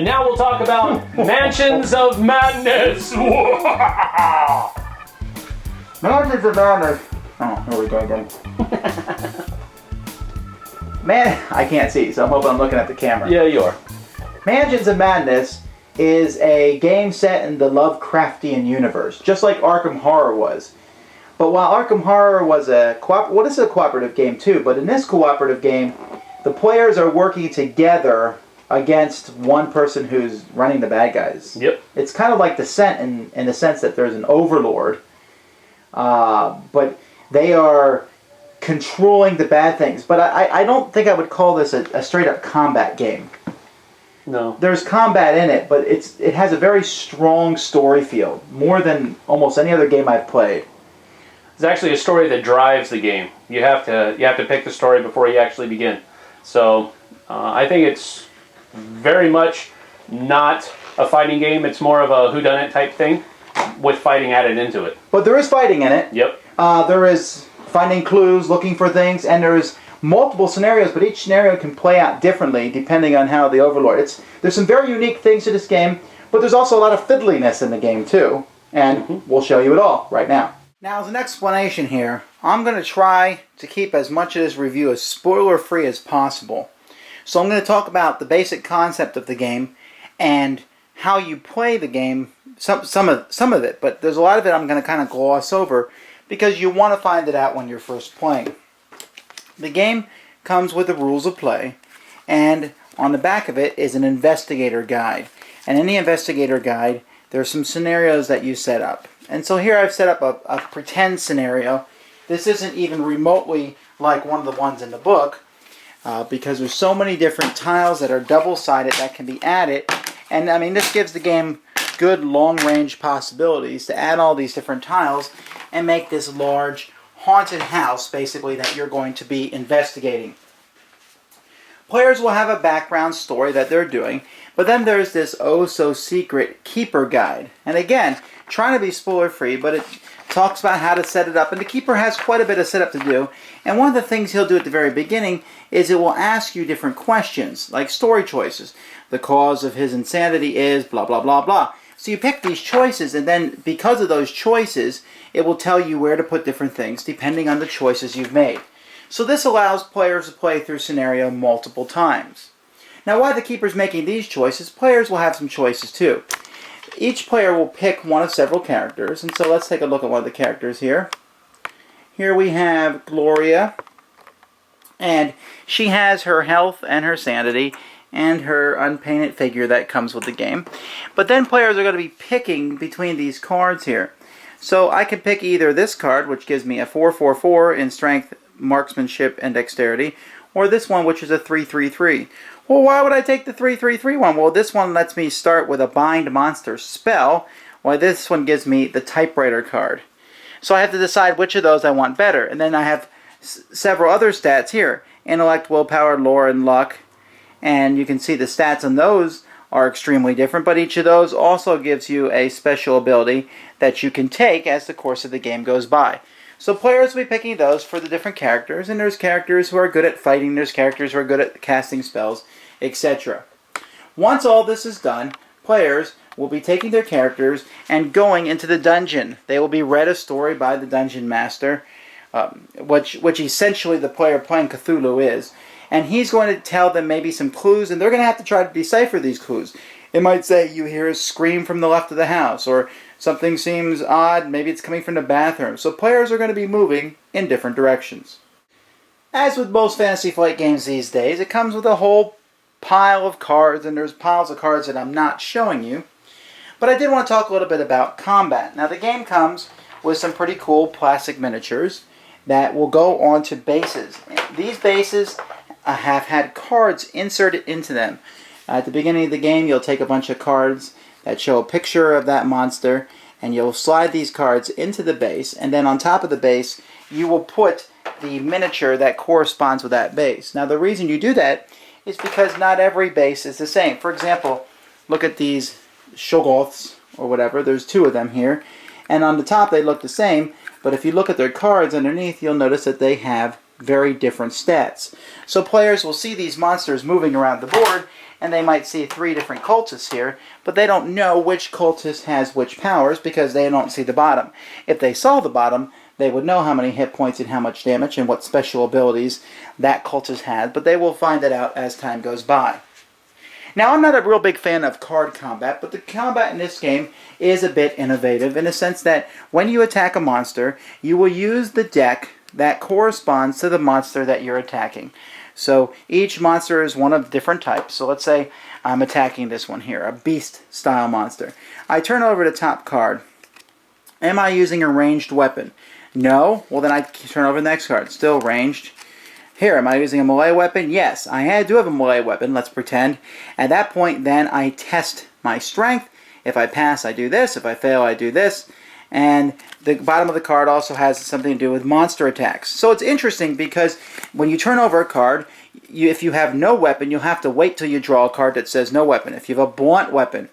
And now we'll talk about Mansions of Madness. Mansions of Madness. Oh, here we go again. Man, I can't see, so I'm hoping I'm looking at the camera. Yeah, you are. Mansions of Madness is a game set in the Lovecraftian universe, just like Arkham Horror was. But while Arkham Horror was a cooperative game too, but in this cooperative game, the players are working together against one person who's running the bad guys. Yep. It's kind of like Descent in the sense that there's an overlord, but they are controlling the bad things. But I don't think I would call this a straight-up combat game. No. There's combat in it, but it has a very strong story feel, more than almost any other game I've played. It's actually a story that drives the game. You have to pick the story before you actually begin. So I think it's very much not a fighting game. It's more of a whodunit type thing with fighting added into it. But there is fighting in it. Yep. There is finding clues, looking for things, and there's multiple scenarios, but each scenario can play out differently depending on how the overlord. There's some very unique things to this game, but there's also a lot of fiddliness in the game too, and we'll show you it all right now. Now, as an explanation here, I'm going to try to keep as much of this review as spoiler-free as possible. So I'm going to talk about the basic concept of the game and how you play the game, some of it, but there's a lot of it I'm going to kind of gloss over because you want to find it out when you're first playing. The game comes with the rules of play, and on the back of it is an investigator guide. And in the investigator guide, there are some scenarios that you set up. And so here I've set up a pretend scenario. This isn't even remotely like one of the ones in the book, because there's so many different tiles that are double-sided that can be added. And I mean, this gives the game good long-range possibilities to add all these different tiles and make this large haunted house, basically, that you're going to be investigating. Players will have a background story that they're doing, but then there's this oh-so-secret keeper guide. And again, trying to be spoiler-free, but it talks about how to set it up, and the keeper has quite a bit of setup to do. And one of the things he'll do at the very beginning is it will ask you different questions, like story choices. The cause of his insanity is blah, blah, blah, blah. So you pick these choices, and then because of those choices, it will tell you where to put different things depending on the choices you've made. So this allows players to play through scenario multiple times. Now, while the keeper's making these choices, players will have some choices too. Each player will pick one of several characters, and so let's take a look at one of the characters here. Here we have Gloria, and she has her health and her sanity, and her unpainted figure that comes with the game. But then players are going to be picking between these cards here. So I can pick either this card, which gives me a 4/4/4 in strength, marksmanship, and dexterity, or this one, which is a 3/3/3. Well, why would I take the 3/3/3 one? Well, this one lets me start with a bind monster spell, while this one gives me the typewriter card. So I have to decide which of those I want better. And then I have several other stats here. Intellect, willpower, lore, and luck. And you can see the stats on those are extremely different, but each of those also gives you a special ability that you can take as the course of the game goes by. So players will be picking those for the different characters, and there's characters who are good at fighting, there's characters who are good at casting spells, etc. Once all this is done, players will be taking their characters and going into the dungeon. They will be read a story by the dungeon master, which essentially the player playing Cthulhu is. And he's going to tell them maybe some clues, and they're going to have to try to decipher these clues. It might say you hear a scream from the left of the house, or something seems odd, maybe it's coming from the bathroom. So players are going to be moving in different directions. As with most Fantasy Flight games these days, it comes with a whole pile of cards, and there's piles of cards that I'm not showing you. But I did want to talk a little bit about combat. Now the game comes with some pretty cool plastic miniatures that will go onto bases. These bases have had cards inserted into them. At the beginning of the game, you'll take a bunch of cards that show a picture of that monster, and you'll slide these cards into the base, and then on top of the base, you will put the miniature that corresponds with that base. Now, the reason you do that is because not every base is the same. For example, look at these Shoggoths, or whatever. There's two of them here, and on the top they look the same, but if you look at their cards underneath, you'll notice that they have very different stats. So players will see these monsters moving around the board, and they might see 3 different cultists here, but they don't know which cultist has which powers because they don't see the bottom. If they saw the bottom, they would know how many hit points and how much damage and what special abilities that cultist had, but they will find that out as time goes by. Now, I'm not a real big fan of card combat, but the combat in this game is a bit innovative in the sense that when you attack a monster, you will use the deck that corresponds to the monster that you're attacking. So each monster is one of different types. So let's say I'm attacking this one here, a beast-style monster. I turn over the top card. Am I using a ranged weapon? No. Well, then I turn over the next card. Still ranged. Here, am I using a melee weapon? Yes, I do have a melee weapon, let's pretend. At that point, then, I test my strength. If I pass, I do this. If I fail, I do this. And the bottom of the card also has something to do with monster attacks. So it's interesting because when you turn over a card, if you have no weapon, you'll have to wait till you draw a card that says no weapon. If you have a blunt weapon,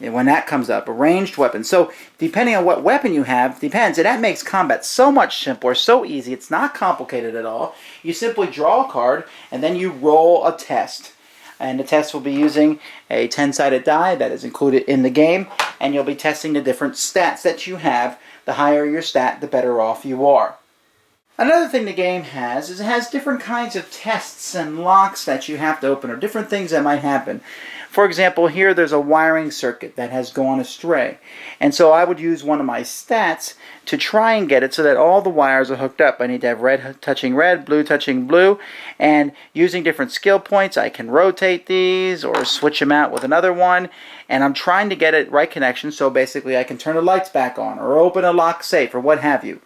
when that comes up, a ranged weapon. So depending on what weapon you have, depends. And that makes combat so much simpler, so easy. It's not complicated at all. You simply draw a card, and then you roll a test. And the test will be using a 10-sided die that is included in the game, and you'll be testing the different stats that you have. The higher your stat, the better off you are. Another thing the game has is it has different kinds of tests and locks that you have to open, or different things that might happen. For example, here there's a wiring circuit that has gone astray. And so I would use one of my stats to try and get it so that all the wires are hooked up. I need to have red touching red, blue touching blue, and using different skill points, I can rotate these or switch them out with another one. And I'm trying to get it right connection, so basically I can turn the lights back on or open a lock safe or what have you.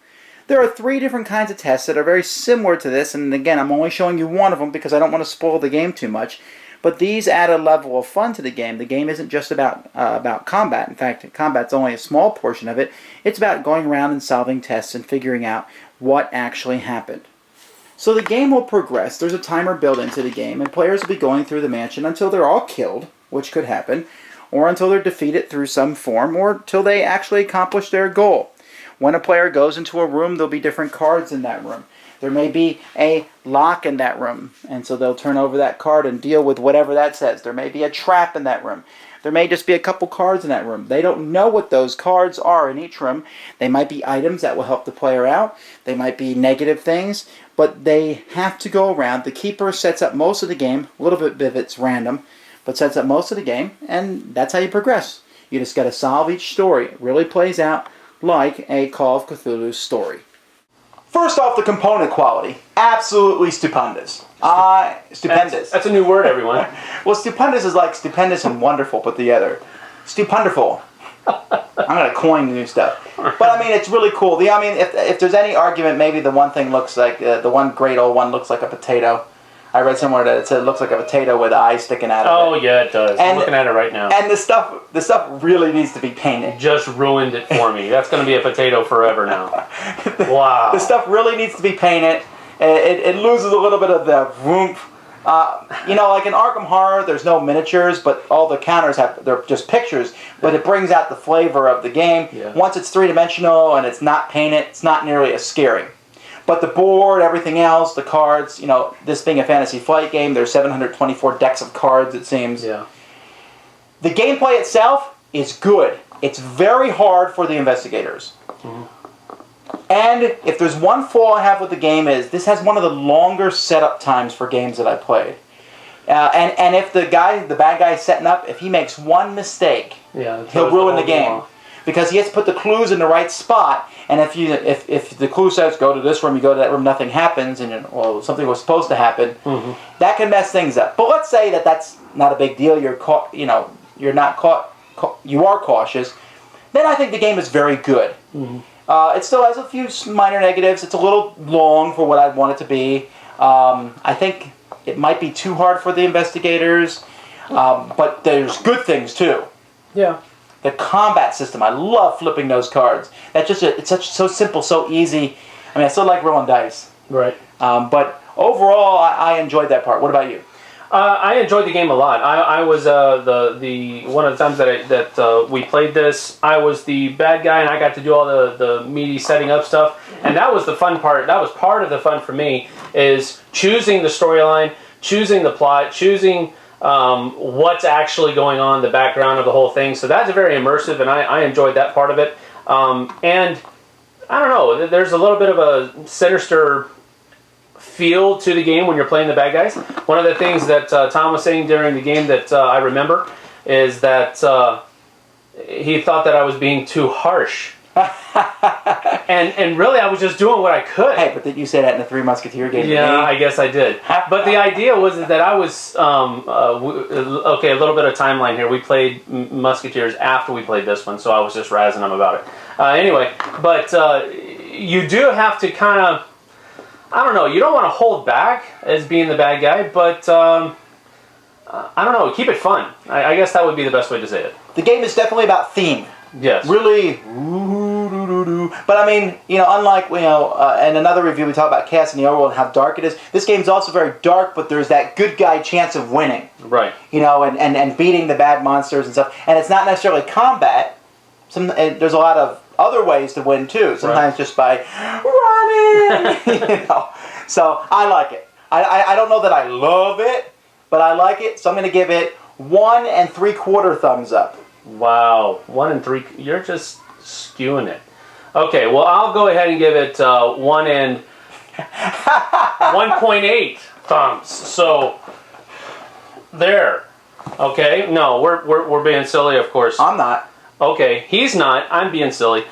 There are 3 different kinds of tests that are very similar to this, and again, I'm only showing you one of them because I don't want to spoil the game too much. But these add a level of fun to the game. The game isn't just about combat. In fact, combat's only a small portion of it. It's about going around and solving tests and figuring out what actually happened. So the game will progress. There's a timer built into the game, and players will be going through the mansion until they're all killed, which could happen, or until they're defeated through some form, or until they actually accomplish their goal. When a player goes into a room, there'll be different cards in that room. There may be a lock in that room, and so they'll turn over that card and deal with whatever that says. There may be a trap in that room. There may just be a couple cards in that room. They don't know what those cards are in each room. They might be items that will help the player out. They might be negative things, but they have to go around. The keeper sets up most of the game, a little bit of it's random, but sets up most of the game, and that's how you progress. You just got to solve each story. It really plays out like a Call of Cthulhu story. First off, the component quality. Absolutely stupendous. Stupendous. That's a new word, everyone. Well, stupendous is like stupendous and wonderful put together. Stupenderful. I'm going to coin new stuff. But I mean, it's really cool. If there's any argument, maybe the one thing looks like, the one great old one looks like a potato. I read somewhere that it said it looks like a potato with eyes sticking out of it. Oh yeah, it does. I'm looking at it right now. And the stuff really needs to be painted. Just ruined it for me. That's going to be a potato forever now. Wow. The stuff really needs to be painted. It loses a little bit of the whoomp. Like in Arkham Horror, there's no miniatures, but all the counters they're just pictures. But it brings out the flavor of the game. Yeah. Once it's 3-dimensional and it's not painted, it's not nearly as scary. But the board, everything else, the cards, this being a Fantasy Flight game, there's 724 decks of cards, it seems. Yeah. The gameplay itself is good. It's very hard for the investigators. Mm-hmm. And if there's one flaw I have with the game is this has one of the longer setup times for games that I played. And if the bad guy setting up, if he makes one mistake, he'll ruin the game. Because he has to put the clues in the right spot, and if the clue says go to this room, you go to that room, nothing happens, and something was supposed to happen, that can mess things up. But let's say that's not a big deal. You're caught. You're not caught. You are cautious. Then I think the game is very good. It still has a few minor negatives. It's a little long for what I'd want it to be. I think it might be too hard for the investigators, but there's good things too. Yeah. The combat system, I love flipping those cards. It's so simple, so easy. I still like rolling dice. Right. But overall, I enjoyed that part. What about you? I enjoyed the game a lot. I was the one of the times that we played this. I was the bad guy, and I got to do all the meaty setting up stuff. And that was the fun part. That was part of the fun for me, is choosing the storyline, choosing the plot, choosing what's actually going on, the background of the whole thing. So that's very immersive, and I enjoyed that part of it. And I don't know, there's a little bit of a sinister feel to the game when you're playing the bad guys. One of the things that Tom was saying during the game that I remember is that he thought that I was being too harsh. and really I was just doing what I could. Hey, but did you say that in the Three Musketeer game? Yeah, I guess I did. But the idea was that I was okay, a little bit of timeline here. We played Musketeers after we played this one, so I was just razzing them about it. Anyway, but you do have to kind of, I don't know, you don't want to hold back as being the bad guy, but I don't know, keep it fun. I guess that would be the best way to say it. The game is definitely about theme. Yes. Really, but I mean, unlike, in another review we talk about Chaos in the Overworld and how dark it is, this game's also very dark, but there's that good guy chance of winning. Right. And beating the bad monsters and stuff. And it's not necessarily combat. There's a lot of other ways to win too. Sometimes just by running. So I like it. I don't know that I love it, but I like it. So I'm going to give it 1 3/4 thumbs up. Wow, 1 3. You're just skewing it. Okay, well I'll go ahead and give it 1.8 thumbs. So there. Okay, no, we're being silly, of course. I'm not. Okay, he's not. I'm being silly.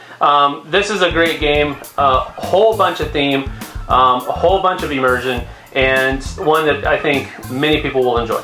This is a great game. A whole bunch of theme, a whole bunch of immersion, and one that I think many people will enjoy.